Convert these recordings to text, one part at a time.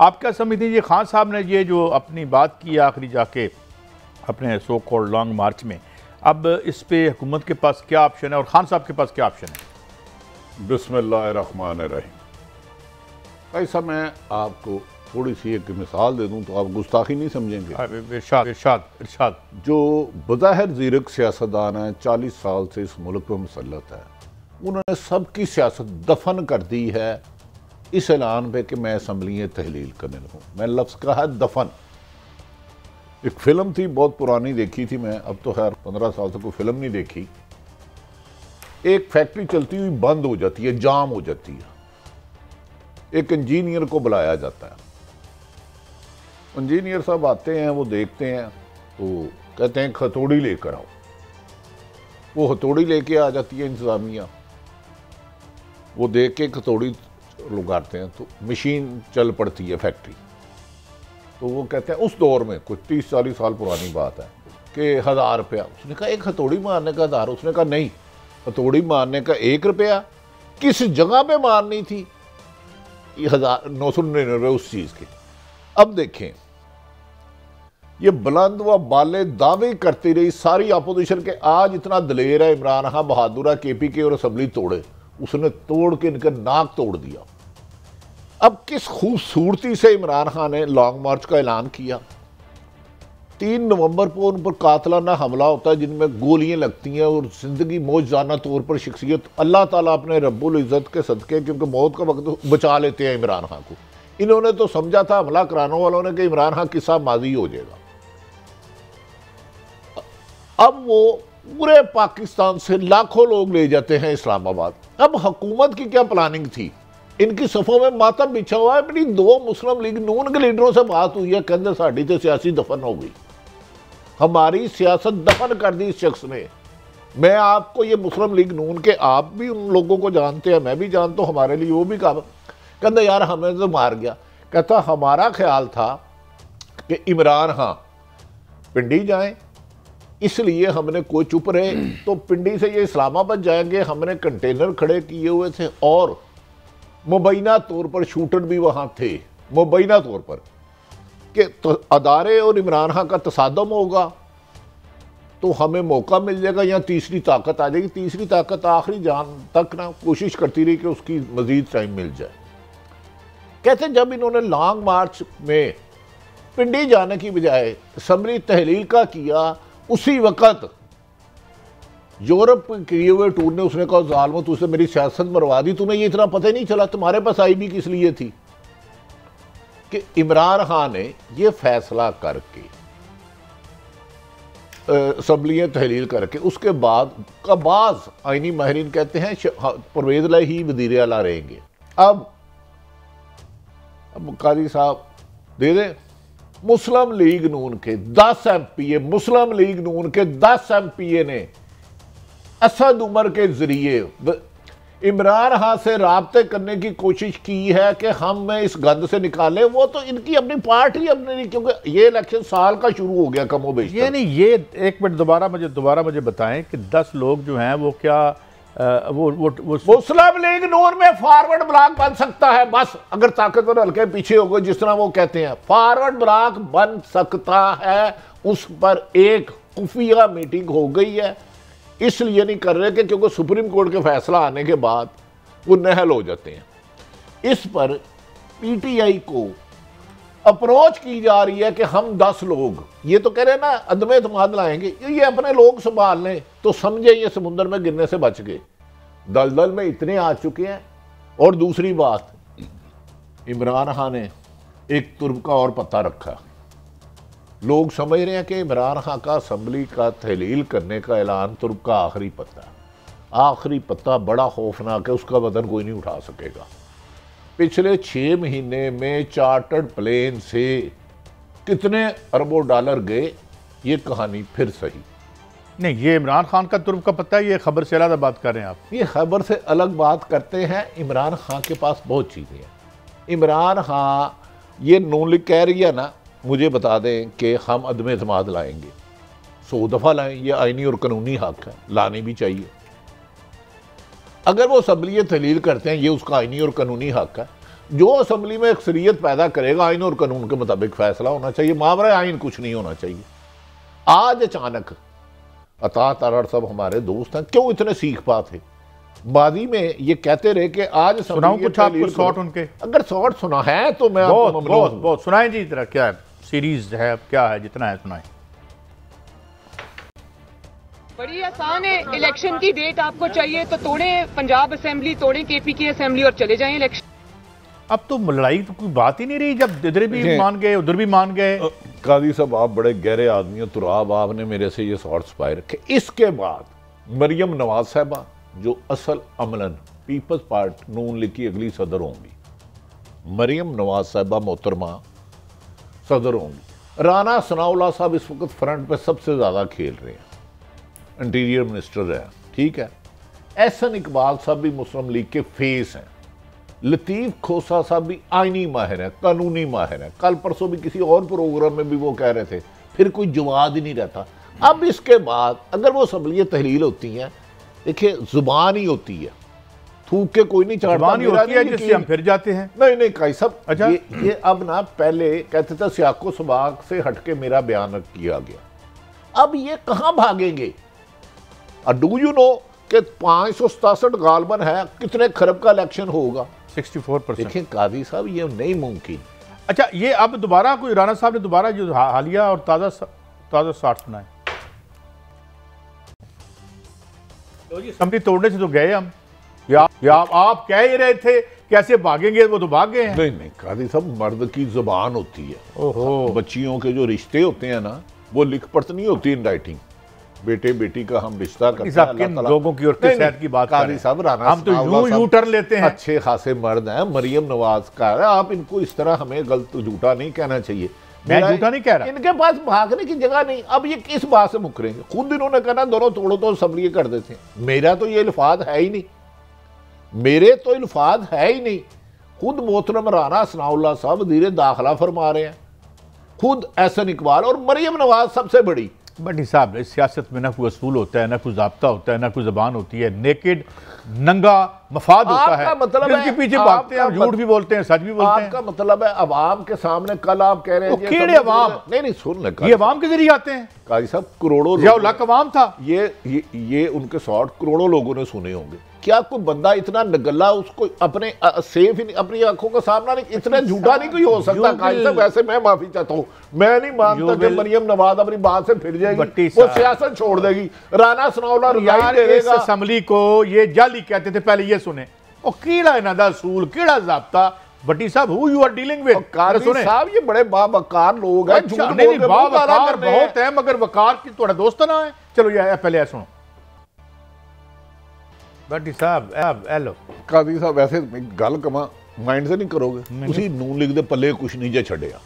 आप क्या समझते हैं, ये खान साहब ने ये जो अपनी बात की आखिरी जाके अपने सो कॉल्ड लॉन्ग मार्च में, अब इस पे हुकूमत के पास क्या ऑप्शन है और खान साहब के पास क्या ऑप्शन है? बिस्मिल्लाहिर्रहमानिर्रहीम। भाई साहब, मैं आपको थोड़ी सी एक मिसाल दे दूं तो आप गुस्ताखी नहीं समझेंगे। इरशाद इरशाद इरशाद। जो बज़ाहिर ज़ीरक सियासतदान है, 40 साल से इस मुल्क पर मुसल्लत है, उन्होंने सबकी सियासत दफन कर दी है इस ऐलान पे कि मैं असम्बली तहलील करने लगूँ। मैं लफ्ज़ कहा दफन। एक फ़िल्म थी, बहुत पुरानी देखी थी मैं, अब तो खैर 15 साल से कोई फ़िल्म नहीं देखी। एक फैक्ट्री चलती हुई बंद हो जाती है, जाम हो जाती है। एक इंजीनियर को बुलाया जाता है। इंजीनियर साहब आते हैं, वो देखते हैं तो कहते हैं हथौड़ी लेकर आओ। वो हथौड़ी लेके आ जाती है इंतज़ामिया। वो देख के हथौड़ी लगाते हैं तो मशीन चल पड़ती है फैक्ट्री। तो वो कहते हैं, उस दौर में कुछ 30-40 साल पुरानी बात है, कि 1000 रुपया। उसने कहा 1 हथौड़ी मारने का 1000। उसने कहा नहीं, हथौड़ी मारने का 1 रुपया। किस जगह पे मारनी थी? 1999 उस चीज़ के। अब देखें, ये बुलंद व बाले दावे करती रही सारी अपोजिशन के आज इतना दलेर है इमरान खान बहादुर है, KPK और असम्बली तोड़े। उसने तोड़ के इनका नाक तोड़ दिया। अब किस खूबसूरती से इमरान खान ने लॉन्ग मार्च का ऐलान किया। 3 नवंबर को उन पर कातलाना हमला होता है जिनमें गोलियां लगती हैं और जिंदगी मौजदाना तौर पर शख्सियत अल्लाह ताला अपने रब्बुल इज़्ज़त के सदके, क्योंकि मौत का वक्त बचा लेते हैं इमरान खान को। इन्होंने तो समझा था हमला कराने वालों ने कि इमरान खान किस्सा माजी हो जाएगा। अब वो पूरे पाकिस्तान से लाखों लोग ले जाते हैं इस्लामाबाद। अब हुकूमत की क्या प्लानिंग थी? इनकी सफ़ों में मातम बिछा हुआ है। अपनी 2 मुस्लिम लीग नून के लीडरों से बात हुई है, कहते साड़ी तो सियासी दफन हो गई, हमारी सियासत दफन कर दी इस शख्स ने। मैं आपको ये मुस्लिम लीग नून के, आप भी उन लोगों को जानते हैं, मैं भी जानता हूँ, हमारे लिए वो भी कहा। कहता यार हमें तो मार गया। कहता हमारा ख्याल था कि इमरान खान पिंडी जाएं, इसलिए हमने कोई चुप रहे तो पिंडी से ये इस्लामाबाद जाएंगे। हमने कंटेनर खड़े किए हुए थे और मुबैना तौर पर शूटर भी वहाँ थे, मुबैना तौर पर कि तो अदारे और इमरान खान का तसादम होगा तो हमें मौका मिल जाएगा या तीसरी ताकत आ जाएगी। तीसरी ताकत आखिरी जान तक ना कोशिश करती रही कि उसकी मजीद टाइम मिल जाए। कहते जब इन्होंने लॉन्ग मार्च में पिंडी जाने की बजाय असम्बली तहलील का किया, उसी वक्त यूरोप किए हुए टूर ने उसने कहा जालिम तुझसे मेरी सियासत मरवा दी, तुम्हें ये इतना पता ही नहीं चला, तुम्हारे पास IB किस लिए थी? कि इमरान खान ने ये फैसला करके असम्बली तहलील करके उसके बाद का बाज आईनी माहिरीन कहते हैं परवेज लाई ही वज़ीर आला रहेंगे। अब काजी साहब दे दे। मुस्लिम लीग नून के 10 MPA, मुस्लिम लीग नून के 10 MPA ने असद उमर के जरिए इमरान खान से राब्ते करने की कोशिश की है कि हम इस गंद से निकालें। वो तो इनकी अपनी पार्टी अपनी, क्योंकि ये इलेक्शन साल का शुरू हो गया कमो बेश। ये नहीं, ये एक मिनट दोबारा मुझे बताएं कि 10 लोग जो हैं वो क्या वो मुस्लिम लीग नून में फॉरवर्ड ब्लॉक बन सकता है बस, अगर ताकतवर हल्के पीछे हो गए, जिस तरह वो कहते हैं फॉरवर्ड ब्लॉक बन सकता है। उस पर एक खुफिया मीटिंग हो गई है, इसलिए नहीं कर रहे कि क्योंकि सुप्रीम कोर्ट के फैसला आने के बाद वो नहल हो जाते हैं। इस पर PTI को अप्रोच की जा रही है कि हम 10 लोग, ये तो कह रहे हैं ना अदम एतमाद लाएंगे, ये अपने लोग संभाल लें तो समझे ये समुद्र में गिरने से बच गए। दलदल में इतने आ चुके हैं। और दूसरी बात, इमरान खान ने एक तुर्क का और पता रखा। लोग समझ रहे हैं कि इमरान खान का असम्बली का तहलील करने का ऐलान तुर्क का आखिरी पत्ता, आखिरी पत्ता बड़ा खौफनाक है, उसका वजन कोई नहीं उठा सकेगा। पिछले 6 महीने में चार्टर्ड प्लेन से कितने अरबों डॉलर गए, ये कहानी फिर सही नहीं। ये इमरान खान का तुर्क का पता है, ये खबर से अलग बात कर रहे हैं आप। ये खबर से अलग बात करते हैं। इमरान खान के पास बहुत चीज़ें हैं। इमरान खान ये नून लीग कह रही है ना, मुझे बता दें कि हम अदम एतमाद लाएंगे, 100 दफ़ा लाएं, ये आईनी और कानूनी हक है, लाने भी चाहिए। अगर वो असम्बली तहलील करते हैं, ये उसका आईनी और कानूनी हक है। जो असम्बली में अक्सरियत पैदा करेगा आइन और कानून के मुताबिक फैसला होना चाहिए, मामला आइन कुछ नहीं होना चाहिए। आज अचानक अता तारड़ सब हमारे दोस्त हैं, क्यों इतने सीख पा थे? मादी में ये कहते रहे कि आज सुनाऊं कुछ आपको शॉर्ट उनके? अगर शॉर्ट सुना है तो मैं बहुत सुनाएं जी, जरा क्या है सीरीज है, क्या है, जितना है सुनाएं। बड़ी आसान है, इलेक्शन की डेट आपको चाहिए तो तोड़े पंजाब असेंबली, तोड़े केपी की असेंबली और चले जाएं इलेक्शन। अब तो लड़ाई तो कोई बात ही नहीं रही, जब इधर भी मान गए उधर भी मान गए। कादी साहब आप बड़े गहरे आदमी हो, तुराब आपने मेरे से ये शॉर्ट्स पाए रखे। इसके बाद मरियम नवाज साहबा जो असल अमलन पीपल्स पार्टी नून लीग की अगली सदर होंगी, मरियम नवाज साहबा मोहतरमा सदर होंगी। राना सनाउल्लाह साहब इस वक्त फ्रंट पे सबसे ज्यादा खेल रहे हैं, इंटीरियर मिनिस्टर है, ठीक है। एहसन इकबाल साहब भी मुस्लिम लीग के फेस हैं। लतीफ खोसा साहब भी आईनी माहिर है, कानूनी माहिर है। कल परसों भी किसी और प्रोग्राम में भी वो कह रहे थे, फिर कोई जवाब ही नहीं रहता। अब इसके बाद अगर वो असम्बली तहलील होती हैं, देखिए जुबान ही होती है, थूक के कोई नहीं चाटता होती है जिससे हम फिर जाते हैं। नहीं काई साहब, अच्छा ये अब ना, पहले कहते थे सियाको सबाक से हटके मेरा बयान किया गया, अब ये कहां भागेंगे? डू यू नो कि 567 गालबन है, कितने खरब का इलेक्शन होगा? 64%। देखिए कादी साहब ये नहीं मुमकिन। अच्छा, ये अब दोबारा कोई राना साहब ने दोबारा जो हालिया और ताजा साठ सुनाए, असेंबली तोड़ने से तो गए हम, या आप कह ही रहे थे कैसे भागेंगे, वो तो भाग गए हैं। नहीं कादी साहब, मर्द की जुबान होती है। ओहो, बच्चियों के जो रिश्ते होते हैं ना, वो लिख पढ़त नहीं होती इन राइटिंग। बेटे बेटी का हम रिश्ता करते हैं, लोगों की और सेहत की बात कर रहे हैं। हम तो यू टर्न लेते हैं। अच्छे खासे मर्द हैं, मरियम नवाज का है, आप इनको इस तरह हमें गलत झूठा नहीं कहना चाहिए। मैं झूठा नहीं कह रहा, इनके पास भागने की जगह नहीं। अब ये किस बात से मुकरेंगे? खुद इन्होंने कहना दोनों तोड़ो तो असम्बली कर देते हैं। मेरा तो ये इल्फाज है ही नहीं, मेरे तो इल्फाज है ही नहीं। खुद मोहतरम राना सनाउल्लाह साहब वज़ीर दाखिला फरमा रहे हैं, खुद एहसन इकबाल और मरियम नवाज सबसे बड़ी। बट साहब, इस सियासत में ना कोई असूल होता है, ना कोई ज़ाब्ता होता है, ना कोई ज़बान होती है। नेकेड नंगा मफाद होता है, मतलब जिसके पीछे भागते हैं, झूठ भी बोलते हैं, सच भी बोलते हैं। आपका मतलब है अवाम के सामने कल आप कह रहे हैं अवाम नहीं सुन ले, ये अवाम के जरिए आते हैं। काजी साहब करोड़ों लाख अवाम था, ये उनके शॉर्ट करोड़ों लोगों ने सुने होंगे। क्या कोई बंदा इतना नगल्ला, उसको अपने सेफ ही नहीं, अपनी आंखों का सामना नहीं, इतना झूठा नहीं कोई हो सकता। काजी साहब वैसे मैं माफी चाहता हूँ, मैं नहीं मानता कि मरियम नवाज अपनी बात से फिर जाएगी, वो सियासत छोड़ देगी। राना सनाउल्लाह रिजाइन दे देगा। इस असम्बली को ये जाली कहते थे, पहले ये सुने, और कीड़ा इन्हां दा असूल, कीड़ा ज़ाब्ता। भट्टी साहब, who you are dealing with? Qazi साहब ये बड़े बावकार लोग हैं, झूठ बोल के बावकार बहुत है, मगर वकार की थोड़ा दोस्त ना है। चलो ये पहले सुनो भट्टी साहब। हेलो कादी साहब, वैसे गल कमा माइंड से नहीं करोगे, उसी नून लीग दे पल्ले कुछ नहीं जे छड़िया।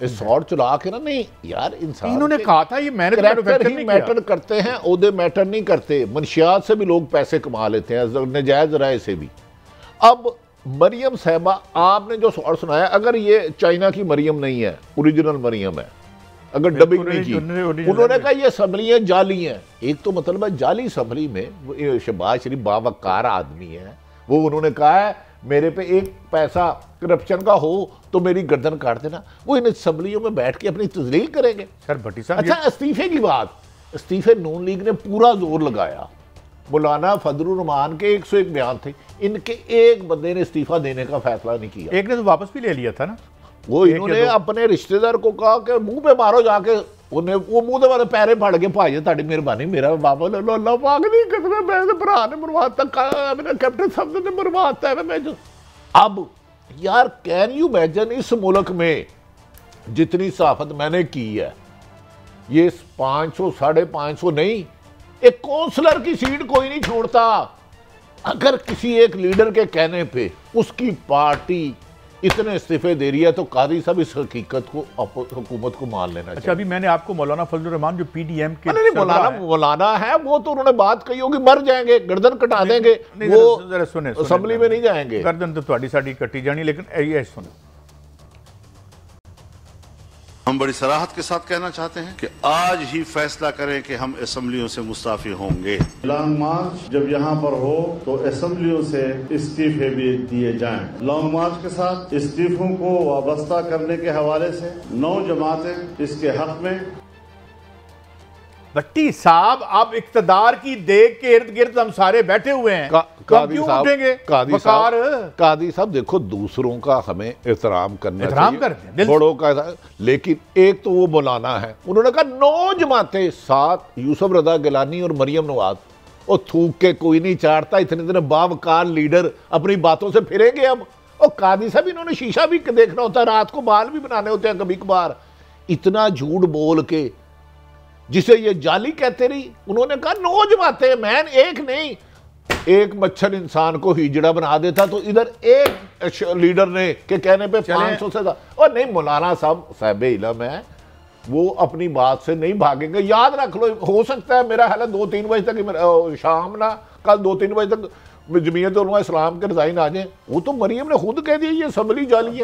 इस शॉर्ट चला के ना, नहीं यार, इंसान इन्होंने कहा था ये मैंने नहीं मैटर करते हैं, ओहदे मैटर नहीं करते। मनशियात से भी लोग पैसे कमा लेते हैं, नजायज राय से भी। अब मरियम साहबा, आपने जो शॉर्ट सुनाया, अगर ये चाइना की मरियम नहीं है, ओरिजिनल मरियम है, अगर डबिंग नहीं की, उन्होंने कहा ये असम्बलियां जाली हैं। एक तो मतलब है जाली असम्बली में शहबाज शरीफ बावकार आदमी है, वो उन्होंने कहा है मेरे पे एक पैसा करप्शन का हो तो मेरी गर्दन काट देना। वो इन असम्बलियों में बैठ के अपनी तजलील करेंगे। सर भट्टी साहब, अच्छा इस्तीफे की बात, इस्तीफे नून लीग ने पूरा जोर लगाया। मौलाना फजलुर रहमान के 101 बयान थे, इनके एक बंदे ने इस्तीफा देने का फैसला नहीं किया। एक ने तो वापस भी ले लिया था ना, वो इन्होंने अपने रिश्तेदार को कहा कि मुंह पे मारो जाके, उन्हें वो मुंह दे वाले पैरे फड़ के भाई ताड़ी मेहरबानी, मेरा बाबा ले लो, अल्लाह पाक नहीं कसम, मेरे भरा ने मरवाता, मेरा कैप्टन साहब ने मरवाता है। मैं अब यार कैन यू इमेजिन, इस मुल्क में जितनी सहाफत मैंने की है, ये 500 550 नहीं, एक काउंसलर की सीट कोई नहीं छोड़ता। अगर किसी एक लीडर के कहने पे उसकी पार्टी इतने इस्तीफे दे रही है तो कादी साहब इस हकीकत को, हुकूमत को मान लेना चाहिए। अच्छा, अभी मैंने आपको मौलाना फजलुर रहमान जो पीडीएम के नहीं, मौलाना है, वो तो उन्होंने बात कही होगी, मर जाएंगे, गर्दन कटा देंगे, वो जरा सुने, असेंबली में नहीं जाएंगे। गर्दन तो थोड़ी साड़ी कटी जानी, लेकिन ये सुने, हम बड़ी सराहत के साथ कहना चाहते हैं कि आज ही फैसला करें कि हम असेंबलियों से मुस्ताफी होंगे। लॉन्ग मार्च जब यहाँ पर हो तो असेंबलियों से इस्तीफे भी दिए जाएं। लॉन्ग मार्च के साथ इस्तीफों को वाबस्ता करने के हवाले से 9 जमातें इसके हक में। भट्टी साहब, अब इक्तदार की देख के इर्द गिर्द हम सारे बैठे हुए हैं, कादी साहब देखो, दूसरों का हमें एहतराम करना चाहिए, बड़ों का, लेकिन एक तो वो मौलाना है, उन्होंने कहा 9 जमातें, 7 यूसुफ रजा गिलानी और मरियम नवाज, और थूक के कोई नहीं चाटता, इतने दिन बावकार लीडर अपनी बातों से फिरेंगे अब। और कादी साहब, इन्होंने शीशा भी देखना होता है, रात को बाल भी बनाने होते हैं कभी कभार। इतना झूठ बोल के जिसे ये जाली कहते रही, उन्होंने कहा 9 जमातें, मैन एक नहीं, एक मच्छर इंसान को हिजड़ा बना देता, तो इधर एक लीडर ने के कहने पे 500 से और नहीं, मौलाना साहब इल्म है, वो अपनी बात से नहीं भागेंगे। याद रख लो, हो सकता है मेरा हाल 2-3 बजे तक शाम ना कल 2-3 बजे तक जमीयत उलमा इस्लाम के रिजाइन आ जाए। वो तो मरियम ने खुद कह दिया ये असेंबली जाली है।